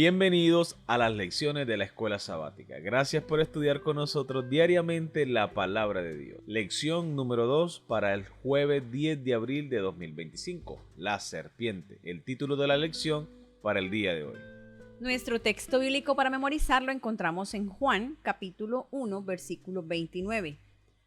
Bienvenidos a las lecciones de la Escuela Sabática. Gracias por estudiar con nosotros diariamente la Palabra de Dios. Lección número 2 para el jueves 10 de abril de 2025. La serpiente. El título de la lección para el día de hoy. Nuestro texto bíblico para memorizar lo encontramos en Juan, capítulo 1, versículo 29.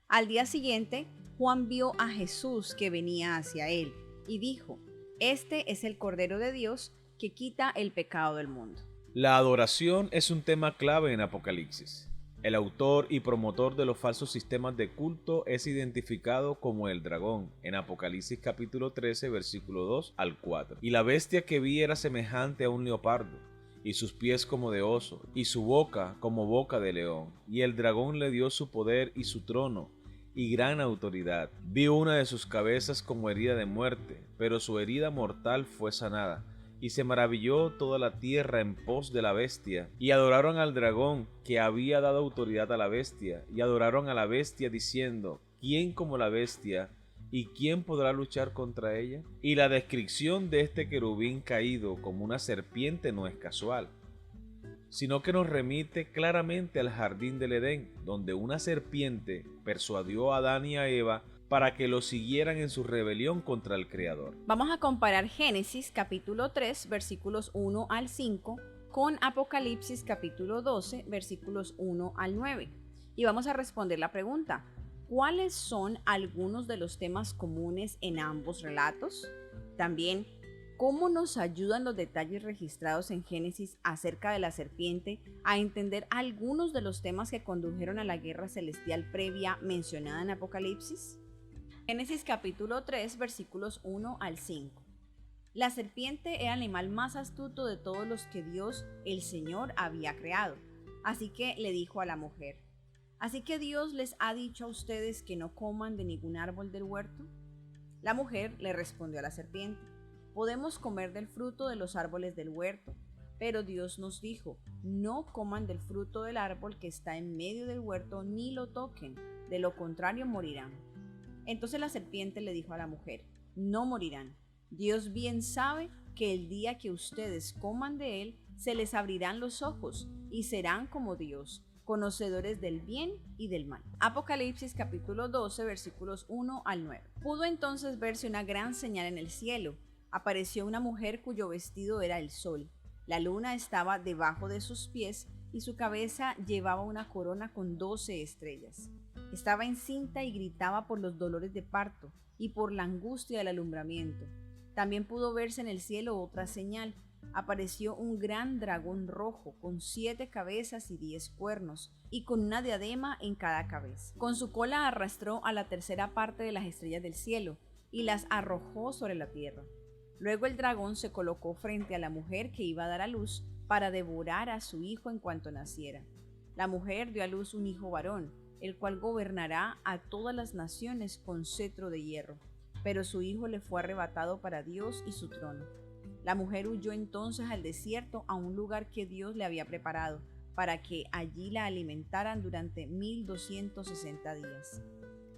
Al día siguiente, Juan vio a Jesús que venía hacia él y dijo: Este es el Cordero de Dios que quita el pecado del mundo. La adoración es un tema clave en Apocalipsis. El autor y promotor de los falsos sistemas de culto es identificado como el dragón en Apocalipsis capítulo 13, versículo 2 al 4. Y la bestia que vi era semejante a un leopardo, y sus pies como de oso, y su boca como boca de león. Y el dragón le dio su poder y su trono, y gran autoridad. Vi una de sus cabezas como herida de muerte, pero su herida mortal fue sanada. Y se maravilló toda la tierra en pos de la bestia, y adoraron al dragón que había dado autoridad a la bestia, y adoraron a la bestia diciendo: ¿Quién como la bestia? ¿Y quién podrá luchar contra ella? Y la descripción de este querubín caído como una serpiente no es casual, sino que nos remite claramente al jardín del Edén, donde una serpiente persuadió a Adán y a Eva para que lo siguieran en su rebelión contra el Creador. Vamos a comparar Génesis capítulo 3, versículos 1 al 5, con Apocalipsis capítulo 12, versículos 1 al 9. Y vamos a responder la pregunta: ¿cuáles son algunos de los temas comunes en ambos relatos? También, ¿cómo nos ayudan los detalles registrados en Génesis acerca de la serpiente a entender algunos de los temas que condujeron a la guerra celestial previa mencionada en Apocalipsis? Génesis capítulo 3, versículos 1 al 5. La serpiente era el animal más astuto de todos los que Dios, el Señor, había creado. Así que le dijo a la mujer: ¿Así que Dios les ha dicho a ustedes que no coman de ningún árbol del huerto? La mujer le respondió a la serpiente: Podemos comer del fruto de los árboles del huerto, pero Dios nos dijo: No coman del fruto del árbol que está en medio del huerto, ni lo toquen, de lo contrario morirán. Entonces la serpiente le dijo a la mujer: No morirán. Dios bien sabe que el día que ustedes coman de él, se les abrirán los ojos y serán como Dios, conocedores del bien y del mal. Apocalipsis capítulo 12, versículos 1 al 9. Pudo entonces verse una gran señal en el cielo. Apareció una mujer cuyo vestido era el sol. La luna estaba debajo de sus pies y su cabeza llevaba una corona con 12 estrellas. Estaba encinta y gritaba por los dolores de parto y por la angustia del alumbramiento. También pudo verse en el cielo otra señal. Apareció un gran dragón rojo con 7 cabezas y 10 cuernos, y con una diadema en cada cabeza. Con su cola arrastró a la tercera parte de las estrellas del cielo y las arrojó sobre la tierra. Luego el dragón se colocó frente a la mujer que iba a dar a luz para devorar a su hijo en cuanto naciera. La mujer dio a luz un hijo varón, el cual gobernará a todas las naciones con cetro de hierro. Pero su hijo le fue arrebatado para Dios y su trono. La mujer huyó entonces al desierto, a un lugar que Dios le había preparado, para que allí la alimentaran durante 1260 días.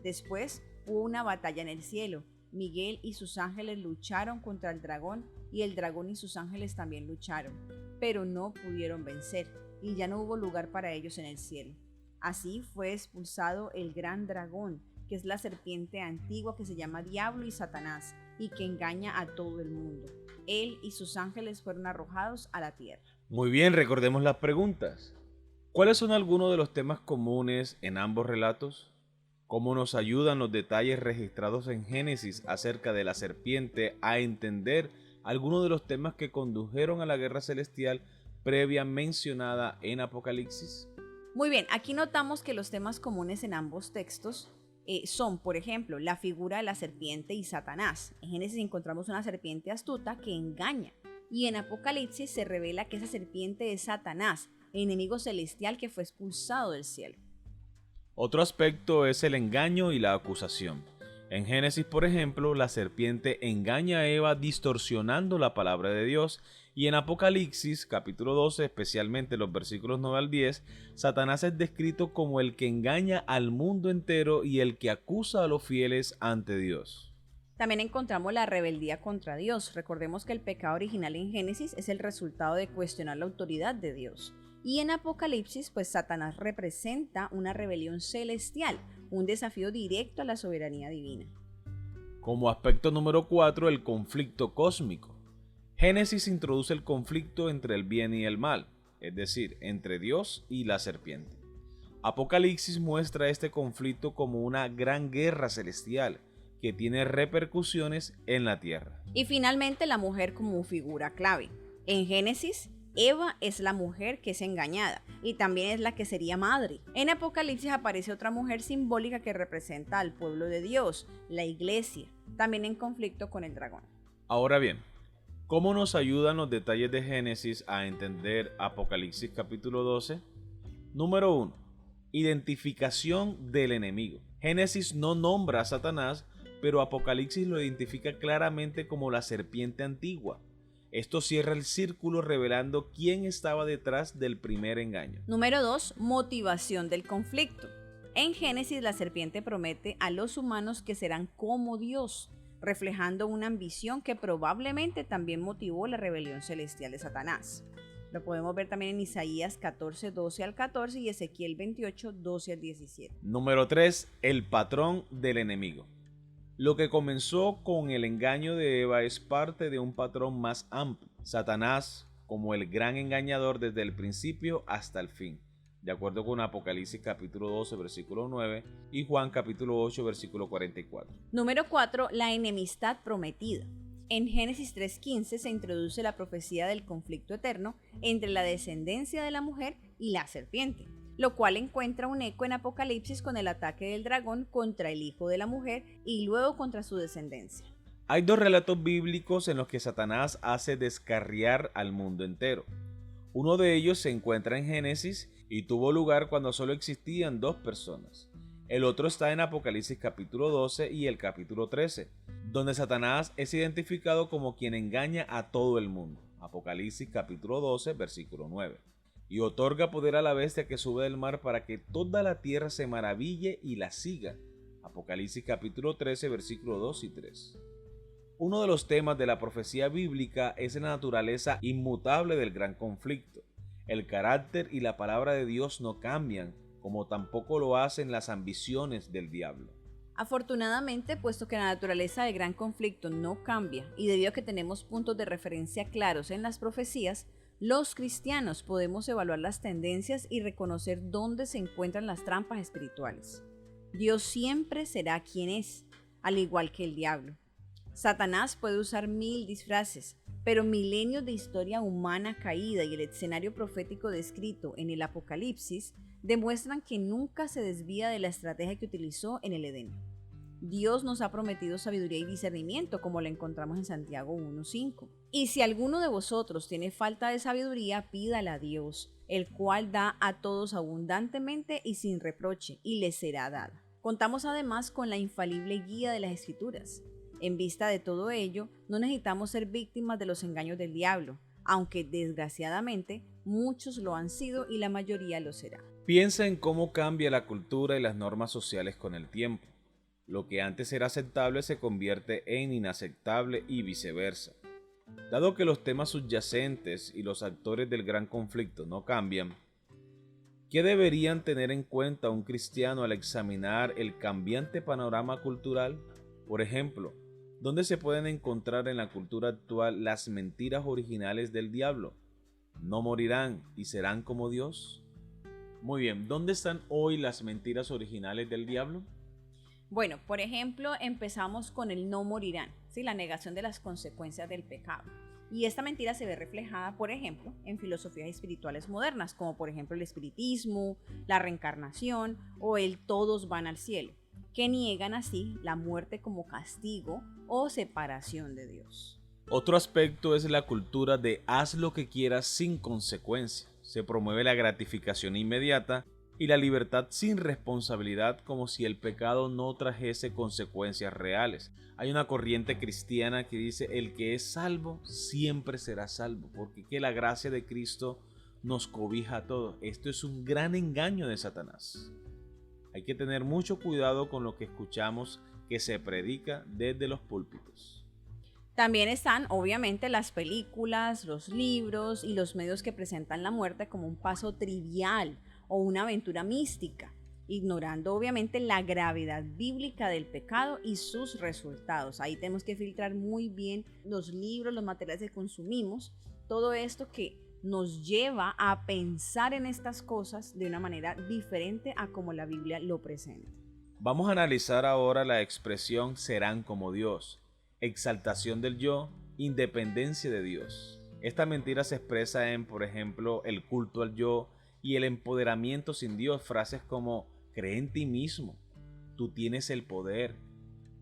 Después hubo una batalla en el cielo. Miguel y sus ángeles lucharon contra el dragón, y el dragón y sus ángeles también lucharon, pero no pudieron vencer, y ya no hubo lugar para ellos en el cielo. Así fue expulsado el gran dragón, que es la serpiente antigua que se llama Diablo y Satanás, y que engaña a todo el mundo. Él y sus ángeles fueron arrojados a la tierra. Muy bien, recordemos las preguntas. ¿Cuáles son algunos de los temas comunes en ambos relatos? ¿Cómo nos ayudan los detalles registrados en Génesis acerca de la serpiente a entender algunos de los temas que condujeron a la guerra celestial previa mencionada en Apocalipsis? Muy bien, aquí notamos que los temas comunes en ambos textos son, por ejemplo, la figura de la serpiente y Satanás. En Génesis encontramos una serpiente astuta que engaña, y en Apocalipsis se revela que esa serpiente es Satanás, el enemigo celestial que fue expulsado del cielo. Otro aspecto es el engaño y la acusación. En Génesis, por ejemplo, la serpiente engaña a Eva distorsionando la palabra de Dios, y en Apocalipsis, capítulo 12, especialmente los versículos 9 al 10, Satanás es descrito como el que engaña al mundo entero y el que acusa a los fieles ante Dios. También encontramos la rebeldía contra Dios. Recordemos que el pecado original en Génesis es el resultado de cuestionar la autoridad de Dios. Y en Apocalipsis, pues Satanás representa una rebelión celestial, un desafío directo a la soberanía divina. Como aspecto número 4, el conflicto cósmico. Génesis introduce el conflicto entre el bien y el mal, es decir, entre Dios y la serpiente. Apocalipsis muestra este conflicto como una gran guerra celestial que tiene repercusiones en la tierra. Y finalmente la mujer como figura clave. En Génesis, Eva es la mujer que es engañada y también es la que sería madre. En Apocalipsis aparece otra mujer simbólica que representa al pueblo de Dios, la iglesia, también en conflicto con el dragón. Ahora bien, ¿cómo nos ayudan los detalles de Génesis a entender Apocalipsis capítulo 12? Número 1. Identificación del enemigo. Génesis no nombra a Satanás, pero Apocalipsis lo identifica claramente como la serpiente antigua. Esto cierra el círculo revelando quién estaba detrás del primer engaño. Número 2. Motivación del conflicto. En Génesis la serpiente promete a los humanos que serán como Dios, reflejando una ambición que probablemente también motivó la rebelión celestial de Satanás. Lo podemos ver también en Isaías 14, 12 al 14 y Ezequiel 28, 12 al 17. Número 3. El patrón del enemigo. Lo que comenzó con el engaño de Eva es parte de un patrón más amplio. Satanás como el gran engañador desde el principio hasta el fin, de acuerdo con Apocalipsis capítulo 12, versículo 9 y Juan capítulo 8, versículo 44. Número 4. La enemistad prometida. En Génesis 3:15 se introduce la profecía del conflicto eterno entre la descendencia de la mujer y la serpiente, lo cual encuentra un eco en Apocalipsis con el ataque del dragón contra el hijo de la mujer y luego contra su descendencia. Hay dos relatos bíblicos en los que Satanás hace descarriar al mundo entero. Uno de ellos se encuentra en Génesis y tuvo lugar cuando solo existían dos personas. El otro está en Apocalipsis capítulo 12 y el capítulo 13, donde Satanás es identificado como quien engaña a todo el mundo. Apocalipsis capítulo 12, versículo 9. Y otorga poder a la bestia que sube del mar para que toda la tierra se maraville y la siga. Apocalipsis capítulo 13, versículos 2 y 3. Uno de los temas de la profecía bíblica es la naturaleza inmutable del gran conflicto. El carácter y la palabra de Dios no cambian, como tampoco lo hacen las ambiciones del diablo. Afortunadamente, puesto que la naturaleza del gran conflicto no cambia y debido a que tenemos puntos de referencia claros en las profecías, los cristianos podemos evaluar las tendencias y reconocer dónde se encuentran las trampas espirituales. Dios siempre será quien es, al igual que el diablo. Satanás puede usar 1000 disfraces, pero milenios de historia humana caída y el escenario profético descrito en el Apocalipsis demuestran que nunca se desvía de la estrategia que utilizó en el Edén. Dios nos ha prometido sabiduría y discernimiento, como lo encontramos en Santiago 1:5. Y si alguno de vosotros tiene falta de sabiduría, pídala a Dios, el cual da a todos abundantemente y sin reproche, y les será dada. Contamos además con la infalible guía de las Escrituras. En vista de todo ello, no necesitamos ser víctimas de los engaños del diablo, aunque desgraciadamente muchos lo han sido y la mayoría lo será. Piensa en cómo cambia la cultura y las normas sociales con el tiempo. Lo que antes era aceptable se convierte en inaceptable y viceversa. Dado que los temas subyacentes y los actores del gran conflicto no cambian, ¿qué deberían tener en cuenta un cristiano al examinar el cambiante panorama cultural? Por ejemplo, ¿dónde se pueden encontrar en la cultura actual las mentiras originales del diablo? ¿No morirán y serán como Dios? Muy bien, ¿dónde están hoy las mentiras originales del diablo? Bueno, por ejemplo, empezamos con el no morirán, ¿sí? La negación de las consecuencias del pecado. Y esta mentira se ve reflejada, por ejemplo, en filosofías espirituales modernas, como por ejemplo el espiritismo, la reencarnación o el todos van al cielo, que niegan así la muerte como castigo o separación de Dios. Otro aspecto es la cultura de haz lo que quieras sin consecuencia. Se promueve la gratificación inmediata y la libertad sin responsabilidad como si el pecado no trajese consecuencias reales. Hay una corriente cristiana que dice el que es salvo siempre será salvo, porque que la gracia de Cristo nos cobija a todos. Esto es un gran engaño de Satanás. Hay que tener mucho cuidado con lo que escuchamos que se predica desde los púlpitos. También están, obviamente, las películas, los libros y los medios que presentan la muerte como un paso trivial o una aventura mística, ignorando obviamente la gravedad bíblica del pecado y sus resultados. Ahí tenemos que filtrar muy bien los libros, los materiales que consumimos, todo esto que nos lleva a pensar en estas cosas de una manera diferente a como la Biblia lo presenta. Vamos a analizar ahora la expresión serán como Dios, exaltación del yo, independencia de Dios. Esta mentira se expresa en, por ejemplo, el culto al yo y el empoderamiento sin Dios, frases como cree en ti mismo, tú tienes el poder,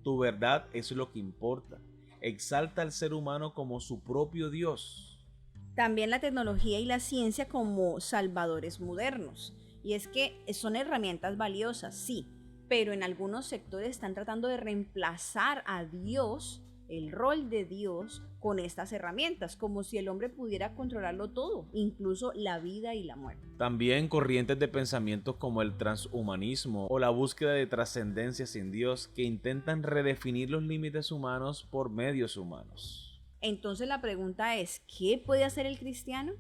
tu verdad es lo que importa, exalta al ser humano como su propio Dios. También la tecnología y la ciencia como salvadores modernos. Y es que son herramientas valiosas, sí, pero en algunos sectores están tratando de reemplazar a Dios, el rol de Dios, con estas herramientas, como si el hombre pudiera controlarlo todo, incluso la vida y la muerte. También corrientes de pensamientos como el transhumanismo o la búsqueda de trascendencia sin Dios que intentan redefinir los límites humanos por medios humanos. Entonces la pregunta es, ¿qué puede hacer el cristiano?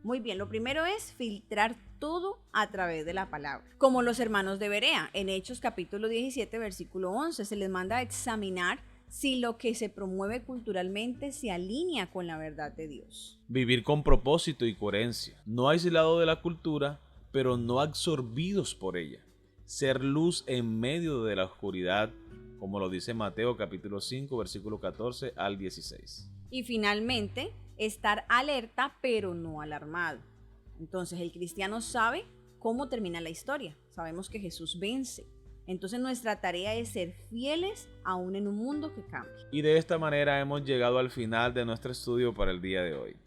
Muy bien, lo primero es filtrar todo a través de la palabra. Como los hermanos de Berea, en Hechos capítulo 17, versículo 11, se les manda a examinar si lo que se promueve culturalmente se alinea con la verdad de Dios. Vivir con propósito y coherencia, no aislado de la cultura, pero no absorbidos por ella. Ser luz en medio de la oscuridad, como lo dice Mateo capítulo 5, versículo 14 al 16. Y finalmente, estar alerta pero no alarmado. Entonces el cristiano sabe cómo termina la historia. Sabemos que Jesús vence. Entonces nuestra tarea es ser fieles aún en un mundo que cambia. Y de esta manera hemos llegado al final de nuestro estudio para el día de hoy.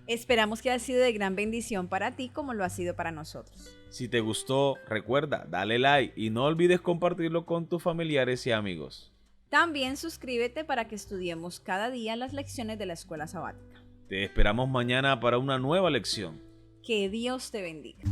Esperamos que haya sido de gran bendición para ti como lo ha sido para nosotros. Si te gustó, recuerda, dale like y no olvides compartirlo con tus familiares y amigos. También suscríbete para que estudiemos cada día las lecciones de la escuela sabática. Te esperamos mañana para una nueva lección. Que Dios te bendiga.